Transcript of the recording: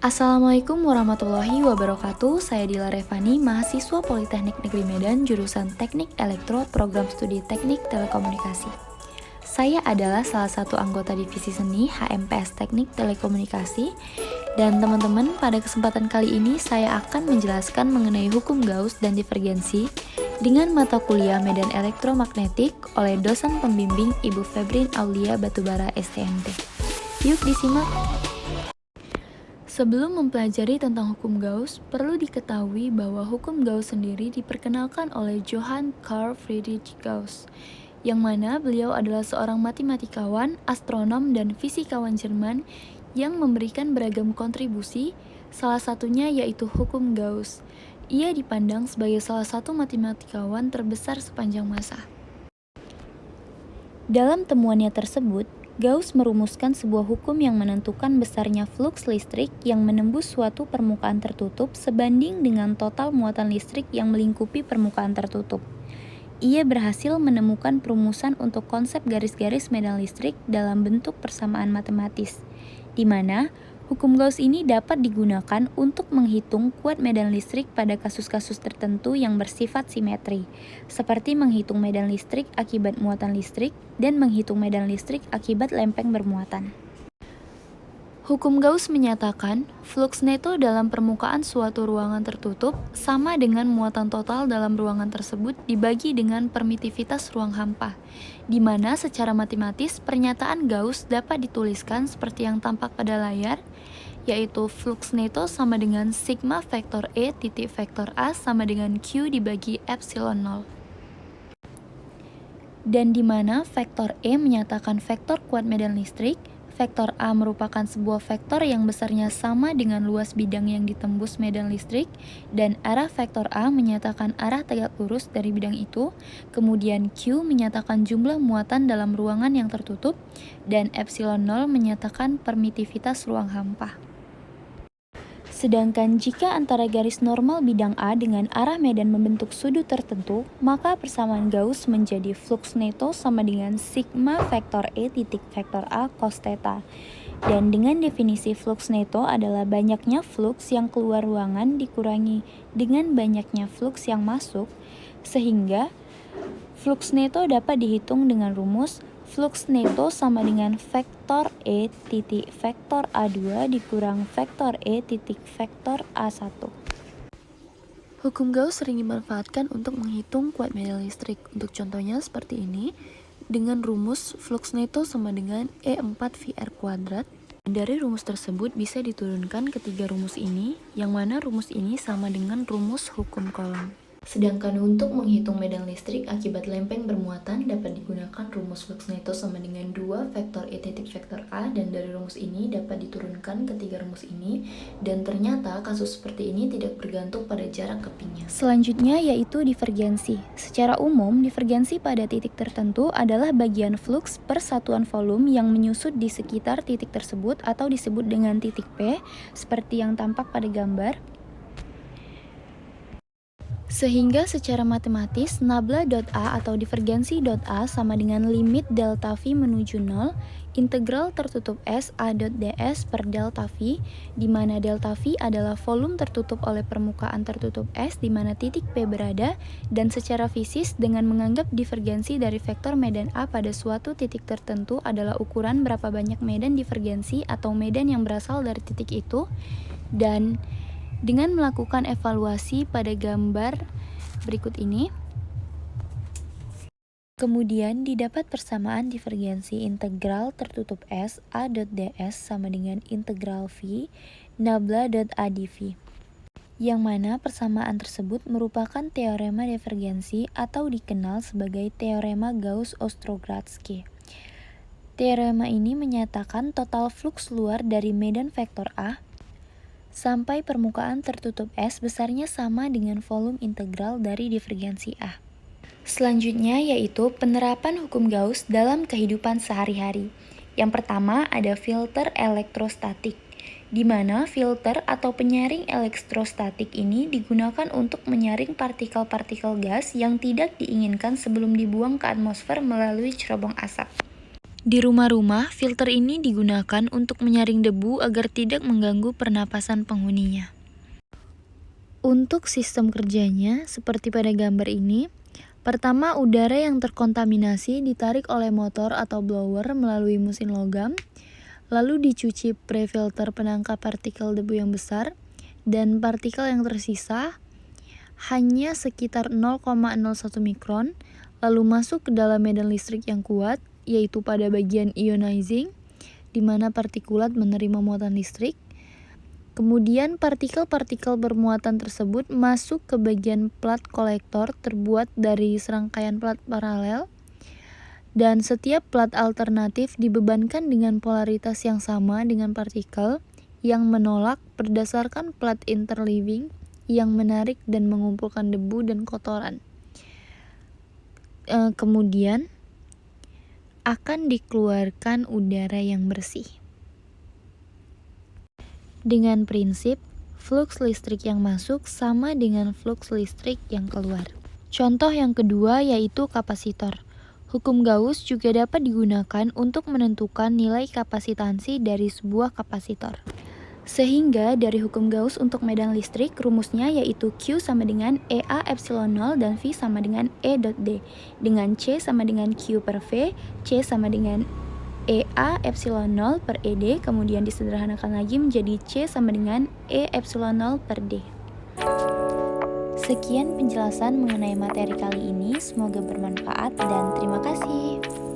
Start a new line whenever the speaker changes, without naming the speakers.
Assalamualaikum warahmatullahi wabarakatuh. Saya Dila Revani, mahasiswa Politeknik Negeri Medan, jurusan Teknik Elektro, program studi Teknik Telekomunikasi. Saya adalah salah satu anggota divisi seni HMPS Teknik Telekomunikasi. Dan teman-teman, pada kesempatan kali ini saya akan menjelaskan mengenai hukum Gauss dan divergensi dengan mata kuliah Medan Elektromagnetik oleh dosen pembimbing Ibu Febrin Aulia Batubara STMT. Yuk disimak. Sebelum mempelajari tentang hukum Gauss, perlu diketahui bahwa hukum Gauss sendiri diperkenalkan oleh Johann Carl Friedrich Gauss, yang mana beliau adalah seorang matematikawan, astronom, dan fisikawan Jerman yang memberikan beragam kontribusi, salah satunya yaitu hukum Gauss. Ia dipandang sebagai salah satu matematikawan terbesar sepanjang masa. Dalam temuannya tersebut, Gauss merumuskan sebuah hukum yang menentukan besarnya fluks listrik yang menembus suatu permukaan tertutup sebanding dengan total muatan listrik yang melingkupi permukaan tertutup. Ia berhasil menemukan perumusan untuk konsep garis-garis medan listrik dalam bentuk persamaan matematis, di mana hukum Gauss ini dapat digunakan untuk menghitung kuat medan listrik pada kasus-kasus tertentu yang bersifat simetri, seperti menghitung medan listrik akibat muatan listrik dan menghitung medan listrik akibat lempeng bermuatan. Hukum Gauss menyatakan fluks neto dalam permukaan suatu ruangan tertutup sama dengan muatan total dalam ruangan tersebut dibagi dengan permitivitas ruang hampa, di mana secara matematis pernyataan Gauss dapat dituliskan seperti yang tampak pada layar, yaitu fluks neto sama dengan sigma vektor E titik vektor A sama dengan Q dibagi epsilon 0. Dan di mana vektor E menyatakan vektor kuat medan listrik, vektor A merupakan sebuah vektor yang besarnya sama dengan luas bidang yang ditembus medan listrik, dan arah vektor A menyatakan arah tegak lurus dari bidang itu, kemudian Q menyatakan jumlah muatan dalam ruangan yang tertutup, dan epsilon 0 menyatakan permitivitas ruang hampa. Sedangkan jika antara garis normal bidang A dengan arah medan membentuk sudut tertentu, maka persamaan Gauss menjadi fluks neto sama dengan sigma vektor E titik vektor A cos theta. Dan dengan definisi fluks neto adalah banyaknya fluks yang keluar ruangan dikurangi dengan banyaknya fluks yang masuk, sehingga fluks neto dapat dihitung dengan rumus fluks neto sama dengan vektor E titik vektor A2 dikurang vektor E titik vektor A1. Hukum Gauss sering dimanfaatkan untuk menghitung kuat medan listrik. Untuk contohnya seperti ini, dengan rumus fluks neto sama dengan E4VR². Dari rumus tersebut bisa diturunkan ketiga rumus ini, yang mana rumus ini sama dengan rumus hukum Coulomb. Sedangkan untuk menghitung medan listrik akibat lempeng bermuatan dapat digunakan rumus fluks neto sama dengan 2 vektor E titik vektor A, dan dari rumus ini dapat diturunkan ketiga rumus ini, dan ternyata kasus seperti ini tidak bergantung pada jarak kepingnya. Selanjutnya yaitu divergensi. Secara umum, divergensi pada titik tertentu adalah bagian fluks per satuan volume yang menyusut di sekitar titik tersebut atau disebut dengan titik P, seperti yang tampak pada gambar. Sehingga secara matematis, nabla dot A atau divergensi dot A sama dengan limit delta V menuju 0, integral tertutup S A dot ds per delta V, di mana delta V adalah volume tertutup oleh permukaan tertutup S di mana titik P berada, dan secara fisis dengan menganggap divergensi dari vektor medan A pada suatu titik tertentu adalah ukuran berapa banyak medan divergensi atau medan yang berasal dari titik itu, dan dengan melakukan evaluasi pada gambar berikut ini, kemudian didapat persamaan divergensi integral tertutup S A dot ds sama dengan integral V nabla dot A dv, yang mana persamaan tersebut merupakan teorema divergensi atau dikenal sebagai teorema Gauss-Ostrogradsky. Teorema ini menyatakan total fluks luar dari medan vektor A sampai permukaan tertutup S besarnya sama dengan volume integral dari divergensi A. Selanjutnya yaitu penerapan hukum Gauss dalam kehidupan sehari-hari. Yang pertama ada filter elektrostatik, di mana filter atau penyaring elektrostatik ini digunakan untuk menyaring partikel-partikel gas yang tidak diinginkan sebelum dibuang ke atmosfer melalui cerobong asap. Di rumah-rumah, filter ini digunakan untuk menyaring debu agar tidak mengganggu pernapasan penghuninya. Untuk sistem kerjanya, seperti pada gambar ini, pertama udara yang terkontaminasi ditarik oleh motor atau blower melalui mesin logam, lalu dicuci pre-filter penangkap partikel debu yang besar, dan partikel yang tersisa hanya sekitar 0,01 mikron, lalu masuk ke dalam medan listrik yang kuat, yaitu pada bagian ionizing, di mana partikulat menerima muatan listrik. Kemudian partikel-partikel bermuatan tersebut masuk ke bagian plat kolektor terbuat dari serangkaian plat paralel, dan setiap plat alternatif dibebankan dengan polaritas yang sama dengan partikel yang menolak berdasarkan plat interleaving yang menarik dan mengumpulkan debu dan kotoran. Kemudian akan dikeluarkan udara yang bersih. Dengan prinsip flux listrik yang masuk sama dengan flux listrik yang keluar. Contoh yang kedua yaitu kapasitor. Hukum Gauss juga dapat digunakan untuk menentukan nilai kapasitansi dari sebuah kapasitor. Sehingga dari hukum Gauss untuk medan listrik rumusnya yaitu Q sama dengan EA epsilon 0 dan V sama dengan E dot D, dengan C sama dengan Q per V, C sama dengan EA epsilon 0 per ED, kemudian disederhanakan lagi menjadi C sama dengan E epsilon 0 per D. Sekian penjelasan mengenai materi kali ini, semoga bermanfaat dan terima kasih.